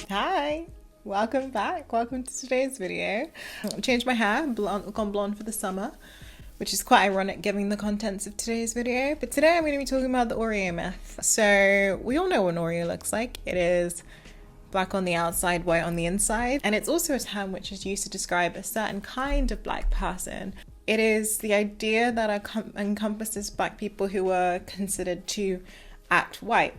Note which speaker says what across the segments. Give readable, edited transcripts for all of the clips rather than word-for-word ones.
Speaker 1: Hi, welcome back. Welcome to today's video. I changed my hair, gone blonde for the summer, which is quite ironic given the contents of today's video. But today I'm going to be talking about the Oreo myth. So we all know what an Oreo looks like. It is black on the outside, white on the inside. And it's also a term which is used to describe a certain kind of black person. It is the idea that encompasses black people who are considered to act white.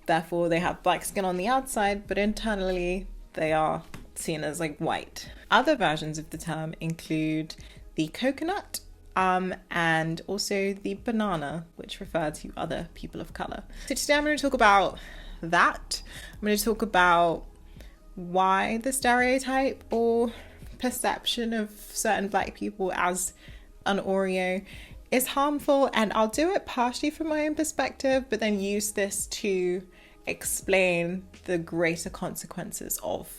Speaker 1: Therefore, they have black skin on the outside, but internally they are seen as like white. Other versions of the term include the coconut and also the banana, which refer to other people of color. So today I'm going to talk about that. I'm going to talk about why the stereotype or perception of certain black people as an Oreo is harmful, and I'll do it partially from my own perspective, but then use this to explain the greater consequences of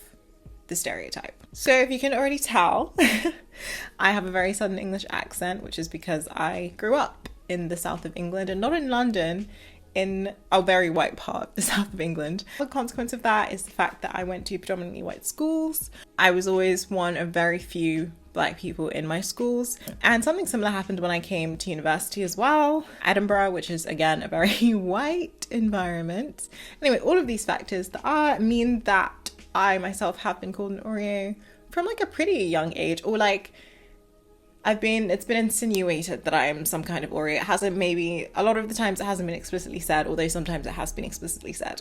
Speaker 1: the stereotype. So if you can already tell, I have a very southern English accent, which is because I grew up in the south of England and not in London, in a very white part of the south of England. The consequence of that is the fact that I went to predominantly white schools. I was always one of very few black people in my schools, and something similar happened when I came to university as well. Edinburgh, which is again a very white environment. Anyway, all of these factors that mean that I myself have been called an Oreo from like a pretty young age, or like it's been insinuated that I'm some kind of Oreo. It hasn't, maybe a lot of the times it hasn't been explicitly said, although sometimes it has been explicitly said.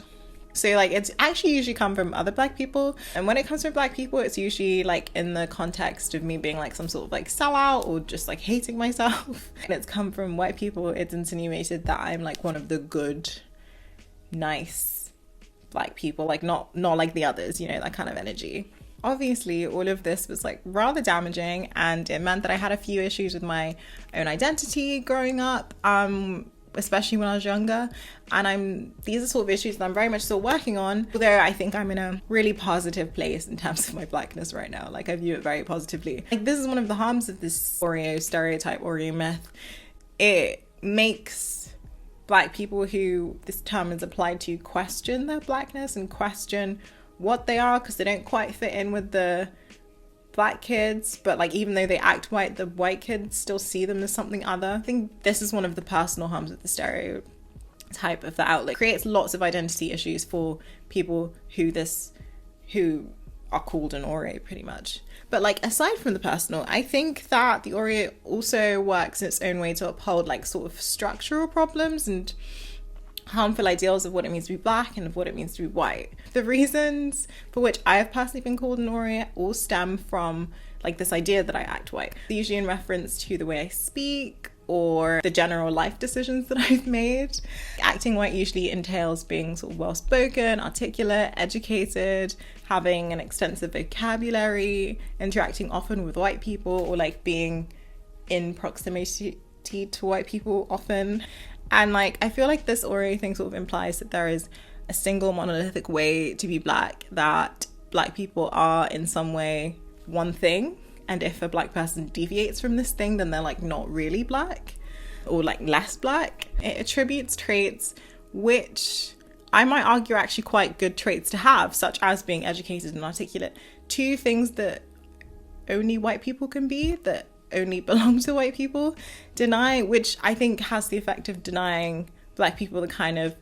Speaker 1: So like it's actually usually come from other black people, and when it comes from black people, it's usually like in the context of me being like some sort of like sellout or just like hating myself. And it's come from white people, it's insinuated that I'm like one of the good, nice black people, like not like the others, you know, that kind of energy. Obviously, all of this was like rather damaging, and it meant that I had a few issues with my own identity growing up, especially when I was younger. And these are sort of issues that I'm very much still working on, although I think I'm in a really positive place in terms of my blackness right now. Like I view it very positively. Like this is one of the harms of this Oreo stereotype, Oreo myth. It makes black people who this term is applied to question their blackness and question what they are, because they don't quite fit in with the black kids, but like even though they act white, the white kids still see them as something other. I think this is one of the personal harms of the stereotype of the outlet. It creates lots of identity issues for people who are called an Oreo pretty much. But like aside from the personal, I think that the Oreo also works in its own way to uphold like sort of structural problems and harmful ideals of what it means to be black and of what it means to be white. The reasons for which I have personally been called an Oreo all stem from like this idea that I act white, usually in reference to the way I speak or the general life decisions that I've made. Acting white usually entails being sort of well-spoken, articulate, educated, having an extensive vocabulary, interacting often with white people, or like being in proximity to white people often. And like I feel like this Oreo thing sort of implies that there is a single monolithic way to be black, that black people are in some way one thing, and if a black person deviates from this thing, then they're like not really black or like less black. It attributes traits which I might argue are actually quite good traits to have, such as being educated and articulate, to things that only white people can be, that only belong to white people, which I think has the effect of denying black people the kind of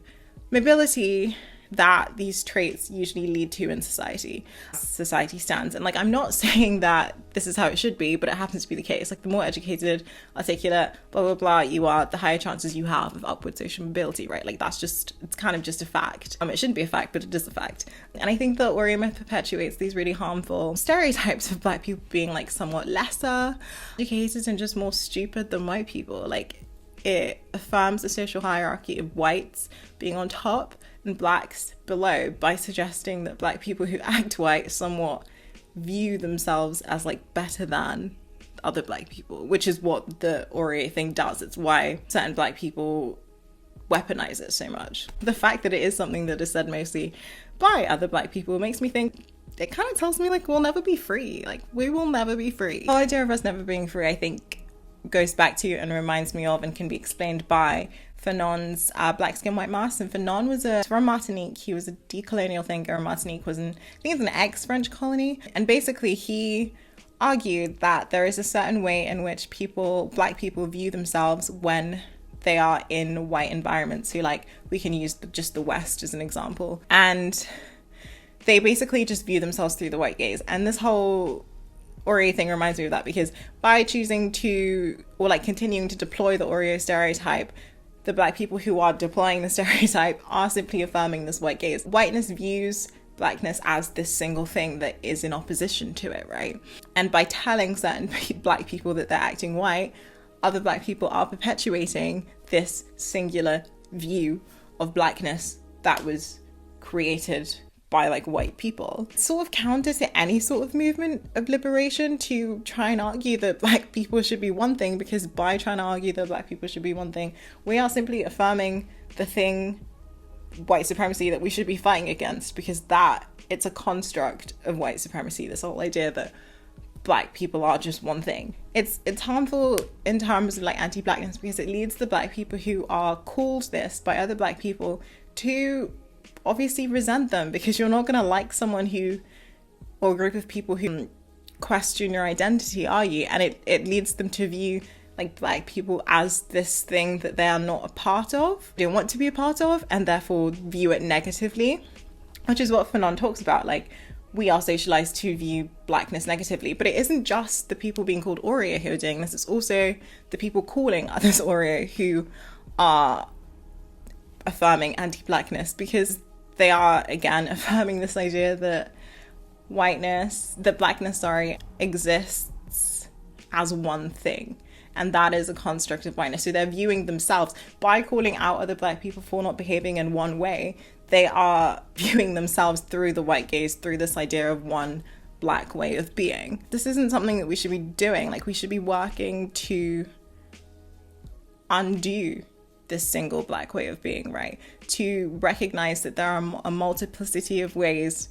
Speaker 1: mobility that these traits usually lead to in society stands. And like I'm not saying that this is how it should be, but it happens to be the case. Like the more educated, articulate, blah blah blah you are, the higher chances you have of upward social mobility, right? Like it's kind of just a fact. It shouldn't be a fact, but it is a fact. And I think that Oreo myth perpetuates these really harmful stereotypes of black people being like somewhat lesser educated and just more stupid than white people. Like it affirms the social hierarchy of whites being on top and blacks below by suggesting that black people who act white somewhat view themselves as like better than other black people, which is what the Oreo thing does. It's why certain black people weaponize it so much. The fact that it is something that is said mostly by other black people makes me think, it kind of tells me like we'll never be free. Like we will never be free. The whole idea of us never being free, I think, goes back to and reminds me of and can be explained by Fanon's Black Skin White Mask. And Fanon was from Martinique. He was a decolonial thinker. Martinique was I think it's an ex-French colony. And basically he argued that there is a certain way in which Black people view themselves when they are in white environments. So like we can use just the West as an example. And they basically just view themselves through the white gaze. And this whole Oreo thing reminds me of that, because by choosing to, or like continuing to deploy the Oreo stereotype, the Black people who are deploying the stereotype are simply affirming this white gaze. Whiteness views Blackness as this single thing that is in opposition to it, right? And by telling certain Black people that they're acting white, other Black people are perpetuating this singular view of Blackness that was created by like white people. It's sort of counter to any sort of movement of liberation to try and argue that Black people should be one thing, because by trying to argue that Black people should be one thing, we are simply affirming the thing, white supremacy, that we should be fighting against, because it's a construct of white supremacy, this whole idea that Black people are just one thing. It's harmful in terms of like anti-Blackness, because it leads the Black people who are called this by other Black people to obviously resent them, because you're not going to like someone who, or a group of people who question your identity, are you? And it leads them to view like Black people as this thing that they are not a part of, don't want to be a part of, and therefore view it negatively, which is what Fanon talks about. Like, we are socialized to view Blackness negatively, but it isn't just the people being called Oreo who are doing this, it's also the people calling others Oreo who are affirming anti-Blackness, because they are again affirming this idea that Blackness, exists as one thing, and that is a construct of whiteness. So they're viewing themselves, by calling out other Black people for not behaving in one way, they are viewing themselves through the white gaze, through this idea of one Black way of being. This isn't something that we should be doing. Like, we should be working to undo this single Black way of being, right? To recognize that there are a multiplicity of ways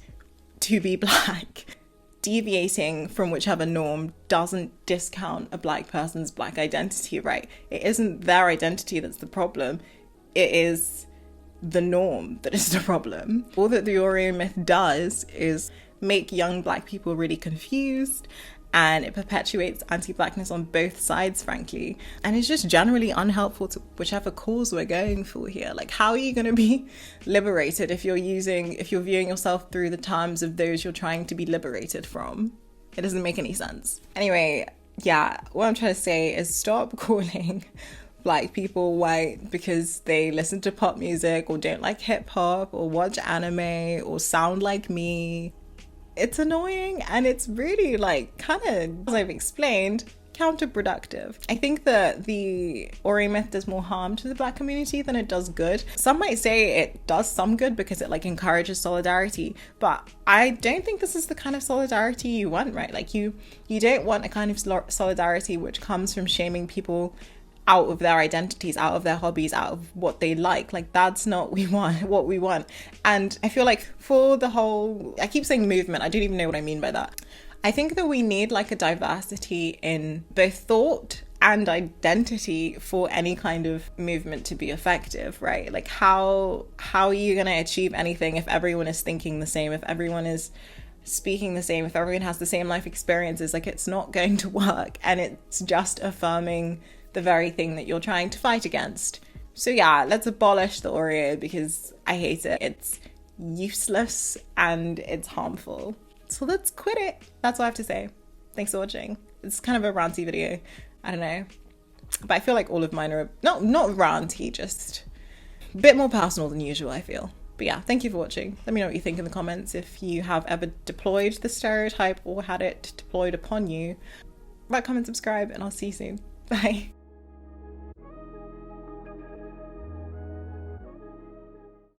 Speaker 1: to be Black. Deviating from whichever norm doesn't discount a Black person's Black identity, right? It isn't their identity that's the problem. It is the norm that is the problem. All that the Oreo myth does is make young Black people really confused, and it perpetuates anti-Blackness on both sides, frankly. And it's just generally unhelpful to whichever cause we're going for here. Like, how are you going to be liberated if you're viewing yourself through the terms of those you're trying to be liberated from? It doesn't make any sense. Anyway, yeah, what I'm trying to say is stop calling Black people white because they listen to pop music or don't like hip hop or watch anime or sound like me. It's annoying, and it's really like kind of, as I've explained, counterproductive. I think that the Oreo myth does more harm to the Black community than it does good. Some might say it does some good because it like encourages solidarity, but I don't think this is the kind of solidarity you want, right? Like you don't want a kind of solidarity which comes from shaming people out of their identities, out of their hobbies, out of what they like. Like, that's not what we want. And I feel like for the whole, I keep saying movement, I don't even know what I mean by that. I think that we need like a diversity in both thought and identity for any kind of movement to be effective, right? Like, how are you going to achieve anything if everyone is thinking the same, if everyone is speaking the same, if everyone has the same life experiences? Like, it's not going to work, and it's just affirming the very thing that you're trying to fight against. So yeah, let's abolish the Oreo because I hate it. It's useless and it's harmful. So let's quit it. That's all I have to say. Thanks for watching. It's kind of a ranty video. I don't know. But I feel like all of mine are not ranty, just a bit more personal than usual, I feel. But yeah, thank you for watching. Let me know what you think in the comments if you have ever deployed the stereotype or had it deployed upon you. Like, comment, subscribe, and I'll see you soon. Bye.